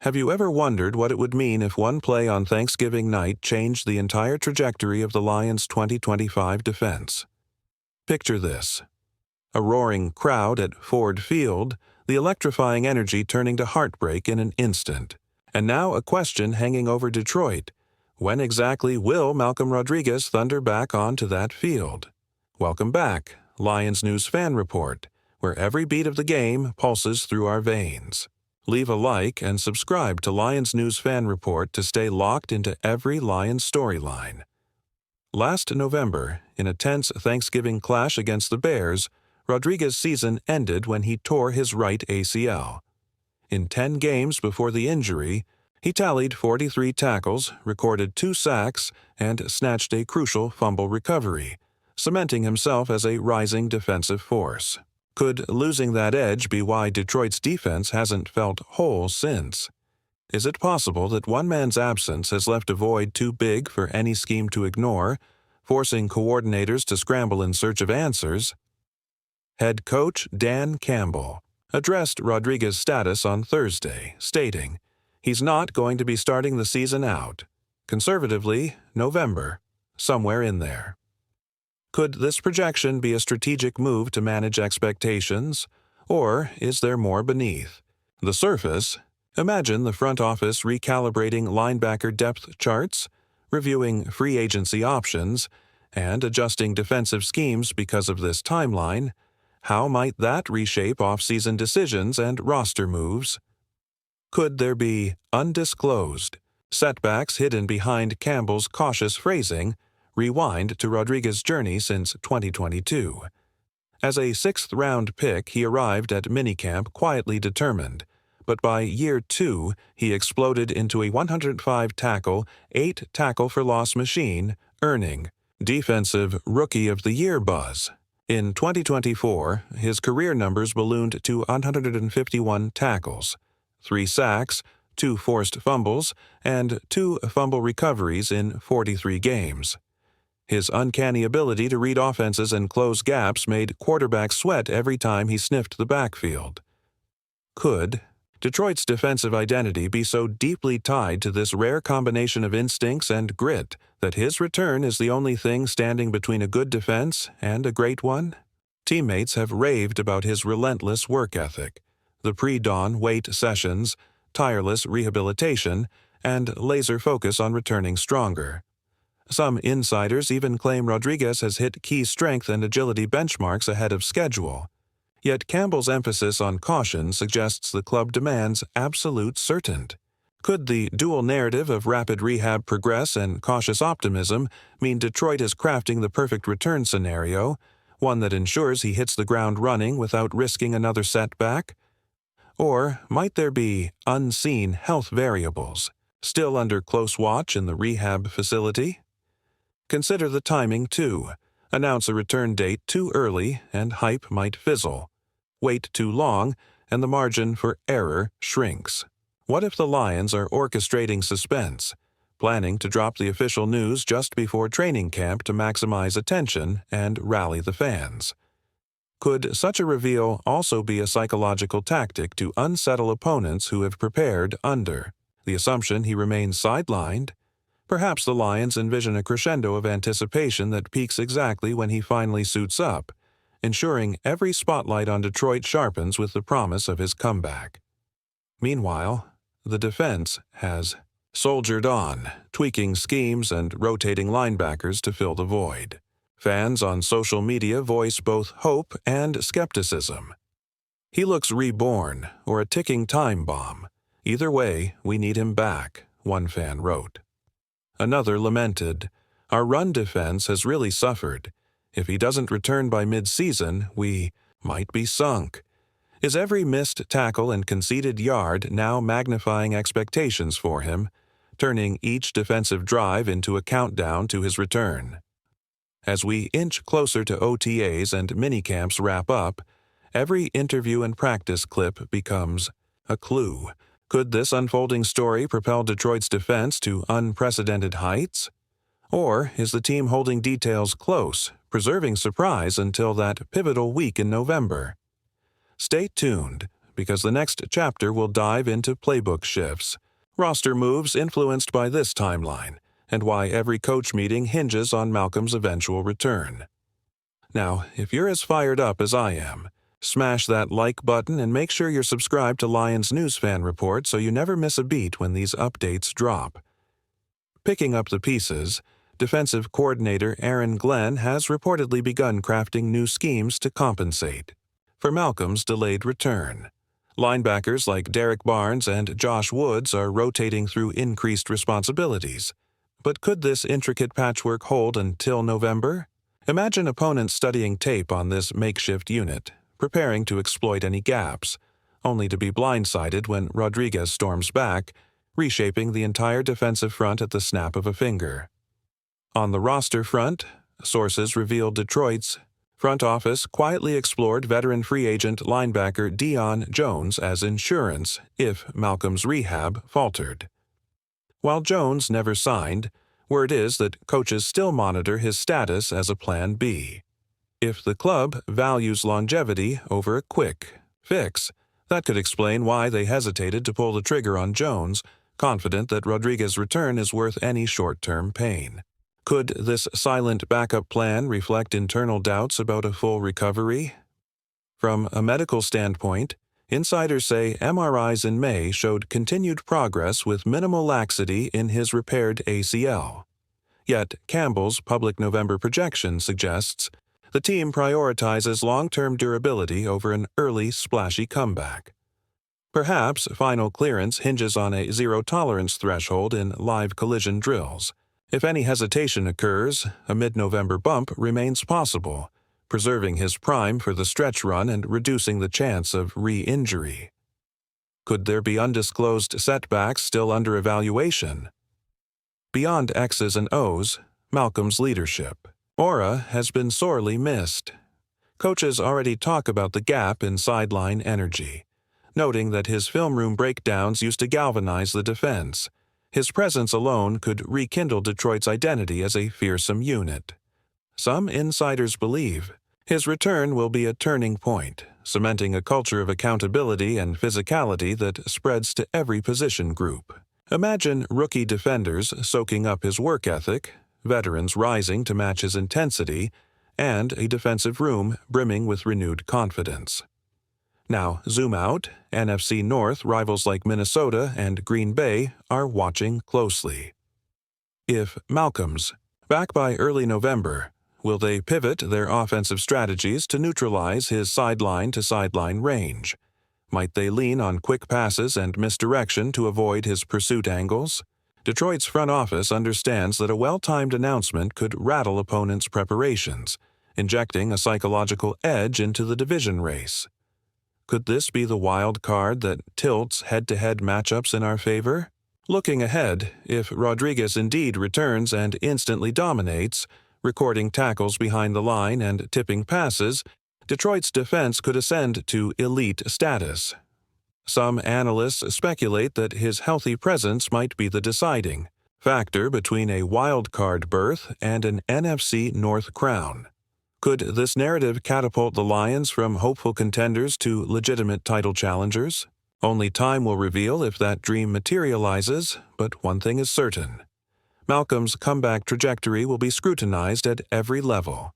Have you ever wondered what it would mean if one play on Thanksgiving night changed the entire trajectory of the Lions' 2025 defense? Picture this. A roaring crowd at Ford Field, the electrifying energy turning to heartbreak in an instant. And now a question hanging over Detroit. When exactly will Malcolm Rodriguez thunder back onto that field? Welcome back, Lions News Fan Report, where every beat of the game pulses through our veins. Leave a like and subscribe to Lions News Fan Report to stay locked into every Lions storyline. Last November, in a tense Thanksgiving clash against the Bears, Rodriguez's season ended when he tore his right ACL. In 10 games before the injury, he tallied 43 tackles, recorded 2 sacks, and snatched a crucial fumble recovery, cementing himself as a rising defensive force. Could losing that edge be why Detroit's defense hasn't felt whole since? Is it possible that one man's absence has left a void too big for any scheme to ignore, forcing coordinators to scramble in search of answers? Head coach Dan Campbell addressed Rodriguez's status on Thursday, stating, "He's not going to be starting the season out. Conservatively, November, somewhere in there." Could this projection be a strategic move to manage expectations, or is there more beneath? The surface? Imagine the front office recalibrating linebacker depth charts, reviewing free agency options, and adjusting defensive schemes because of this timeline. How might that reshape off-season decisions and roster moves? Could there be undisclosed setbacks hidden behind Campbell's cautious phrasing? Rewind to Rodriguez's journey since 2022. As a 6th-round pick, he arrived at minicamp quietly determined, but by year 2, he exploded into a 105-tackle, 8-tackle-for-loss machine, earning Defensive Rookie of the Year buzz. In 2024, his career numbers ballooned to 151 tackles, 3 sacks, 2 forced fumbles, and 2 fumble recoveries in 43 games. His uncanny ability to read offenses and close gaps made quarterbacks sweat every time he sniffed the backfield. Could Detroit's defensive identity be so deeply tied to this rare combination of instincts and grit that his return is the only thing standing between a good defense and a great one? Teammates have raved about his relentless work ethic, the pre-dawn weight sessions, tireless rehabilitation, and laser focus on returning stronger. Some insiders even claim Rodriguez has hit key strength and agility benchmarks ahead of schedule. Yet Campbell's emphasis on caution suggests the club demands absolute certainty. Could the dual narrative of rapid rehab progress and cautious optimism mean Detroit is crafting the perfect return scenario, one that ensures he hits the ground running without risking another setback? Or might there be unseen health variables, still under close watch in the rehab facility? Consider the timing, too. Announce a return date too early, and hype might fizzle. Wait too long, and the margin for error shrinks. What if the Lions are orchestrating suspense, planning to drop the official news just before training camp to maximize attention and rally the fans? Could such a reveal also be a psychological tactic to unsettle opponents who have prepared under the assumption he remains sidelined? Perhaps the Lions envision a crescendo of anticipation that peaks exactly when he finally suits up, ensuring every spotlight on Detroit sharpens with the promise of his comeback. Meanwhile, the defense has soldiered on, tweaking schemes and rotating linebackers to fill the void. Fans on social media voice both hope and skepticism. He looks reborn, or a ticking time bomb. Either way, we need him back, one fan wrote. Another lamented, "Our run defense has really suffered. If he doesn't return by mid-season, we might be sunk." Is every missed tackle and conceded yard now magnifying expectations for him, turning each defensive drive into a countdown to his return? As we inch closer to OTAs and minicamps wrap up, every interview and practice clip becomes a clue. Could this unfolding story propel Detroit's defense to unprecedented heights? Or is the team holding details close, preserving surprise until that pivotal week in November? Stay tuned, because the next chapter will dive into playbook shifts, roster moves influenced by this timeline, and why every coach meeting hinges on Malcolm's eventual return. Now, if you're as fired up as I am, smash that like button and make sure you're subscribed to Lions News Fan Report so you never miss a beat when these updates drop. Picking up the pieces, defensive coordinator Aaron Glenn has reportedly begun crafting new schemes to compensate for Malcolm's delayed return. Linebackers like Derek Barnes and Josh Woods are rotating through increased responsibilities. But could this intricate patchwork hold until November? Imagine opponents studying tape on this makeshift unit, preparing to exploit any gaps, only to be blindsided when Rodriguez storms back, reshaping the entire defensive front at the snap of a finger. On the roster front, sources reveal Detroit's front office quietly explored veteran free agent linebacker Deion Jones as insurance if Malcolm's rehab faltered. While Jones never signed, word is that coaches still monitor his status as a Plan B. If the club values longevity over a quick fix, that could explain why they hesitated to pull the trigger on Jones, confident that Rodriguez's return is worth any short-term pain. Could this silent backup plan reflect internal doubts about a full recovery? From a medical standpoint, insiders say MRIs in May showed continued progress with minimal laxity in his repaired ACL. Yet Campbell's public November projection suggests the team prioritizes long-term durability over an early, splashy comeback. Perhaps final clearance hinges on a zero-tolerance threshold in live collision drills. If any hesitation occurs, a mid-November bump remains possible, preserving his prime for the stretch run and reducing the chance of re-injury. Could there be undisclosed setbacks still under evaluation? Beyond X's and O's, Malcolm's leadership. Aura has been sorely missed. Coaches already talk about the gap in sideline energy, noting that his film room breakdowns used to galvanize the defense. His presence alone could rekindle Detroit's identity as a fearsome unit. Some insiders believe his return will be a turning point, cementing a culture of accountability and physicality that spreads to every position group. Imagine rookie defenders soaking up his work ethic, veterans rising to match his intensity, and a defensive room brimming with renewed confidence. Now, zoom out, NFC North rivals like Minnesota and Green Bay are watching closely. If Malcolm's back by early November, will they pivot their offensive strategies to neutralize his sideline-to-sideline range? Might they lean on quick passes and misdirection to avoid his pursuit angles? Detroit's front office understands that a well-timed announcement could rattle opponents' preparations, injecting a psychological edge into the division race. Could this be the wild card that tilts head-to-head matchups in our favor? Looking ahead, if Rodriguez indeed returns and instantly dominates, recording tackles behind the line and tipping passes, Detroit's defense could ascend to elite status. Some analysts speculate that his healthy presence might be the deciding factor between a wild card berth and an NFC North crown. Could this narrative catapult the Lions from hopeful contenders to legitimate title challengers? Only time will reveal if that dream materializes, but one thing is certain. Malcolm's comeback trajectory will be scrutinized at every level.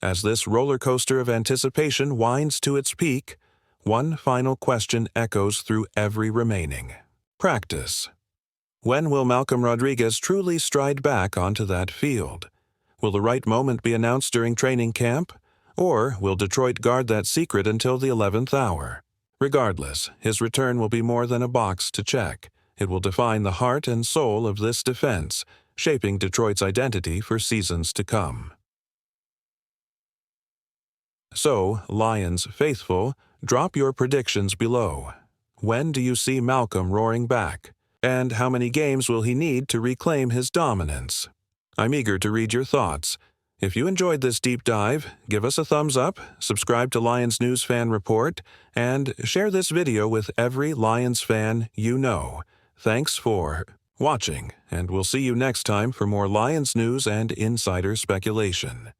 As this roller coaster of anticipation winds to its peak, one final question echoes through every remaining. Practice. When will Malcolm Rodriguez truly stride back onto that field? Will the right moment be announced during training camp? Or will Detroit guard that secret until the 11th hour? Regardless, his return will be more than a box to check. It will define the heart and soul of this defense, shaping Detroit's identity for seasons to come. So, Lions faithful, drop your predictions below. When do you see Malcolm roaring back? And how many games will he need to reclaim his dominance? I'm eager to read your thoughts. If you enjoyed this deep dive, give us a thumbs up, subscribe to Lions News Fan Report, and share this video with every Lions fan you know. Thanks for watching, and we'll see you next time for more Lions news and insider speculation.